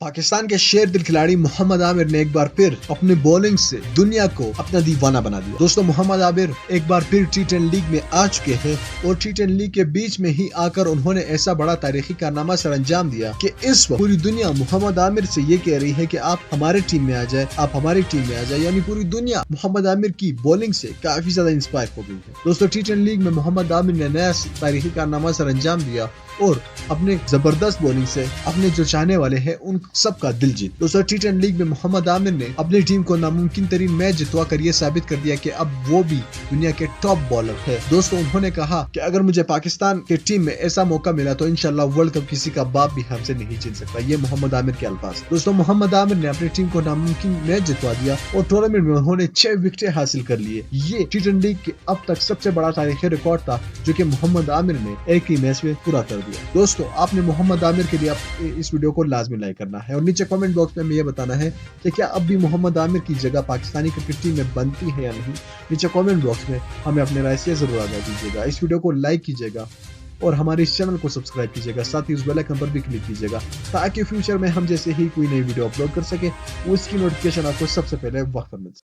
پاکستان کے شیر دل کھلاڑی محمد عامر نے ایک بار پھر اپنی بولنگ سے دنیا کو اپنا دیوانہ بنا دیا۔ دوستو محمد عامر ایک بار پھر ٹی10 لیگ میں آ چکے ہیں اور ٹی10 لیگ کے بیچ میں ہی آ کر انہوں نے ایسا بڑا تاریخی کارنامہ سر انجام دیا کہ اس وقت پوری دنیا محمد عامر سے یہ کہہ رہی ہے کہ آپ ہمارے ٹیم میں آ جائے، آپ ہماری ٹیم میں آ جائے، یعنی پوری دنیا محمد عامر کی بولنگ سے کافی زیادہ انسپائر ہو گئی ہے۔ دوستو ٹی10 لیگ میں محمد عامر نے نیا تاریخی کارنامہ سر انجام دیا اور اپنے زبردست بولنگ سے اپنے جو چاہنے والے ہیں ان سب کا دل جیت۔ دوستو ٹی10 لیگ میں محمد عامر نے اپنی ٹیم کو ناممکن ترین میچ جتوا کر یہ ثابت کر دیا کہ اب وہ بھی دنیا کے ٹاپ بالر ہے۔ دوستو انہوں نے کہا کہ اگر مجھے پاکستان کے ٹیم میں ایسا موقع ملا تو انشاءاللہ ورلڈ کپ کسی کا باپ بھی ہم سے نہیں جیت سکتا۔ یہ محمد عامر کے الفاظ۔ دوستو محمد عامر نے اپنی ٹیم کو ناممکن میچ جتوا دیا اور ٹورنامنٹ میں انہوں نے 6 وکٹیں حاصل کر لیے۔ یہ ٹی10 لیگ کے اب تک سب سے بڑا تاریخی ریکارڈ تھا جو کہ محمد عامر نے ایک ہی میچ میں پورا کر دیا۔ دوستو آپ نے محمد عامر کے لیے اس ویڈیو کو لازمی لائک کرنا ہے اور نیچے کمنٹ باکس میں یہ بتانا ہے کہ کیا اب بھی محمد عامر کی جگہ پاکستانی کرکٹ ٹیم میں بنتی ہے یا نہیں۔ نیچے کمنٹ باکس میں ہمیں اپنے رائے سے ضرور آگاہ دیجیے گا۔ اس ویڈیو کو لائک کیجیے گا اور ہمارے اس چینل کو سبسکرائب کیجیے گا، ساتھ ہی اس بیل آئیکن پر بھی کلک کیجیے گا تاکہ فیوچر میں ہم جیسے ہی کوئی نئی ویڈیو اپلوڈ کر سکے اس کی نوٹیفکیشن آپ کو سب سے پہلے وقت پر مل سکے۔